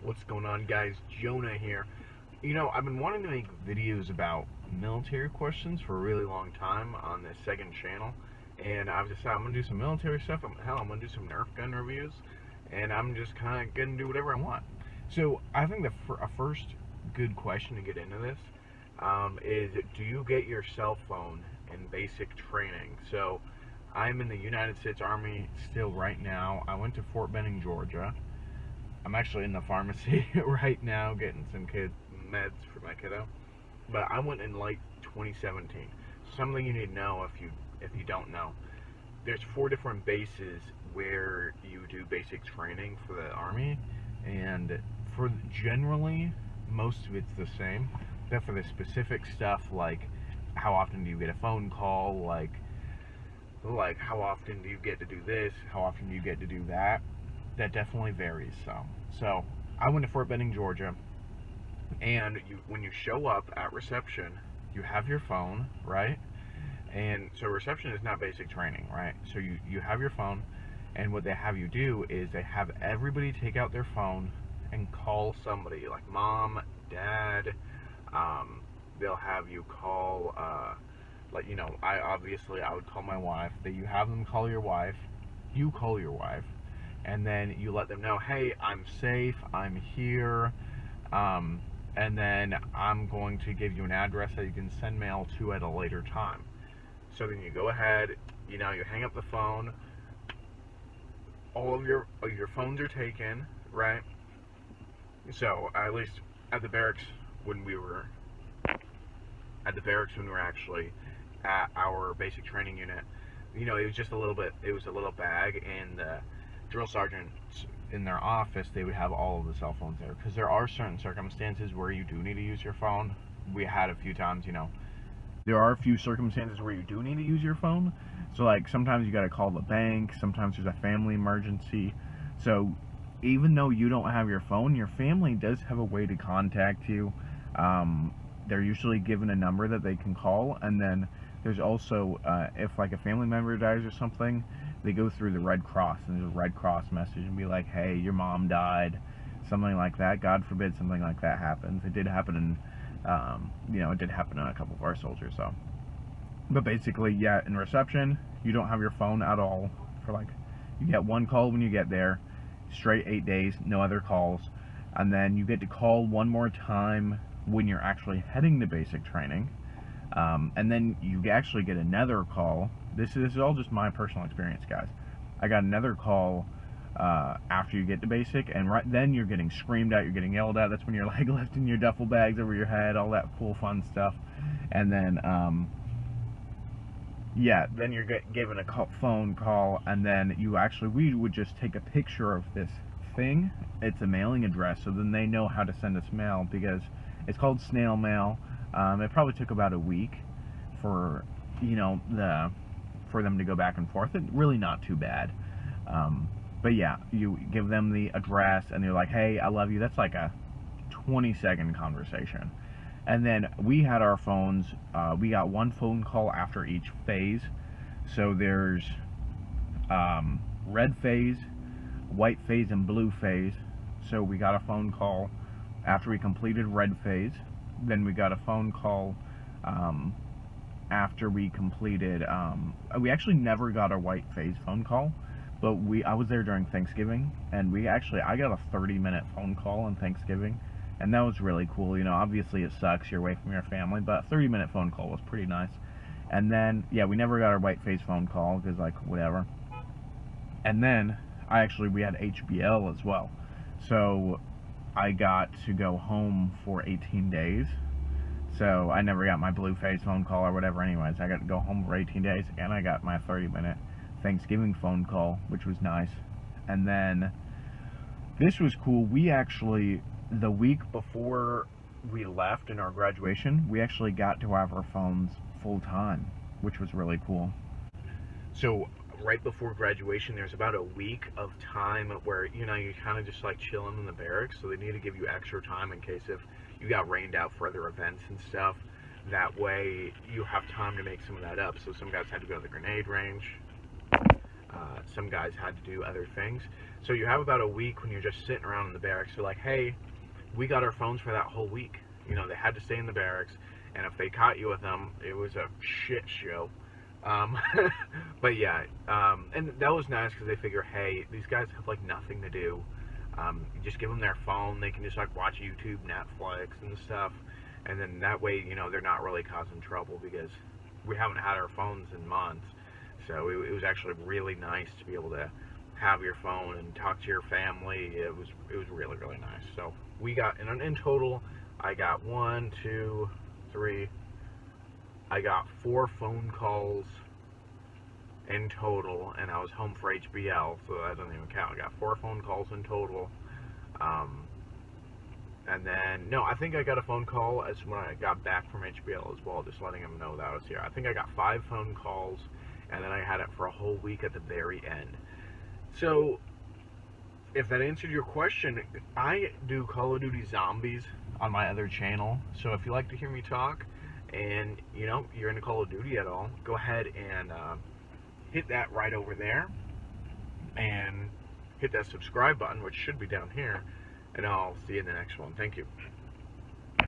What's going on, guys? Jonah here. I've been wanting to make videos about military questions for a really long time on this second channel, and I've decided I'm gonna do some military stuff. I'm gonna do some Nerf gun reviews, and I'm just kind of gonna do whatever I want. So I think a first good question to get into this is, do you get your cell phone in basic training? So I'm in the United States Army still right now. I went to Fort Benning, Georgia. I'm actually in the pharmacy right now getting some meds for my kiddo. But I went in like 2017. Something you need to know if you don't know. There's 4 different bases where you do basic training for the Army, and for generally most of it's the same. But for the specific stuff, like how often do you get a phone call, like how often do you get to do this, how often do you get to do that, that definitely varies some. So I went to Fort Benning, Georgia, and when you show up at reception, you have your phone, right? And so reception is not basic training, right? So you have your phone, and what they have you do is they have everybody take out their phone and call somebody, like mom, dad. They'll have you call, I would call my wife. That you have them call your wife, you call your wife, and then you let them know, hey, I'm safe, I'm here, and then I'm going to give you an address that you can send mail to at a later time. So then you go ahead, you hang up the phone, all of your phones are taken, right? So at least at the barracks when we were actually at our basic training unit, it was just a little bag, and the drill sergeants in their office, they would have all of the cell phones there, because there are certain circumstances where you do need to use your phone. We had a few times, there are a few circumstances where you do need to use your phone. So like sometimes you got to call the bank, sometimes there's a family emergency. So even though you don't have your phone, your family does have a way to contact you. They're usually given a number that they can call, and then there's also, if like a family member dies or something, they go through the Red Cross, and there's a Red Cross message and be like, hey, your mom died, something like that. God forbid something like that happens. It did happen it did happen to a couple of our soldiers. So, but basically, yeah, in reception, you don't have your phone at all for you get one call when you get there, straight 8 days, no other calls, and then you get to call one more time when you're actually heading to basic training, and then you actually get another call. This is all just my personal experience, guys. I got another call after you get to basic, and right then you're getting screamed at, you're getting yelled at. That's when you're lifting your duffel bags over your head, all that cool fun stuff. And then then you're given a phone call, and then we would just take a picture of this thing. It's a mailing address, so then they know how to send us mail, because it's called snail mail. It probably took about a week for for them to go back and forth. It's really not too bad. But yeah, you give them the address, and they're like, hey, I love you. That's like a 20-second conversation. And then we had our phones, we got one phone call after each phase. So there's red phase, white phase, and blue phase. So we got a phone call after we completed red phase. Then we got a phone call after we completed, we actually never got a white phase phone call, but I was there during Thanksgiving, and I got a 30-minute phone call on Thanksgiving, and that was really cool. Obviously it sucks, you're away from your family, but a 30-minute phone call was pretty nice. And then, yeah, we never got our white phase phone call, because whatever. And then, we had HBL as well. So I got to go home for 18 days. So I never got my blue phase phone call or whatever anyways. I got to go home for 18 days, and I got my 30-minute Thanksgiving phone call, which was nice. And then this was cool. We actually, the week before we left in our graduation, we actually got to have our phones full time, which was really cool. So right before graduation, there's about a week of time where you're kind of just chilling in the barracks, so they need to give you extra time in case if you got rained out for other events and stuff. That way you have time to make some of that up. So some guys had to go to the grenade range, some guys had to do other things. So you have about a week when you're just sitting around in the barracks. You're like, hey, we got our phones for that whole week. You know, they had to stay in the barracks, and if they caught you with them, it was a shit show. Um, but yeah, and that was nice because they figure, hey, these guys have like nothing to do. You just give them their phone; they can just like watch YouTube, Netflix, and stuff, and then that way, you know, they're not really causing trouble because we haven't had our phones in months. So it was actually really nice to be able to have your phone and talk to your family. It was really really nice. So we got in total, I got one, two, three. I got 4 phone calls in total, and I was home for HBL, so that doesn't even count. I got 4 phone calls in total. Um, and then, no, I think I got a phone call as when I got back from HBL as well, just letting them know that I was here. I think I got 5 phone calls, and then I had it for a whole week at the very end. So, if that answered your question, I do Call of Duty Zombies on my other channel. So if you like to hear me talk, and you know you're into Call of Duty at all, go ahead and hit that right over there, and hit that subscribe button, which should be down here, and I'll see you in the next one. Thank you.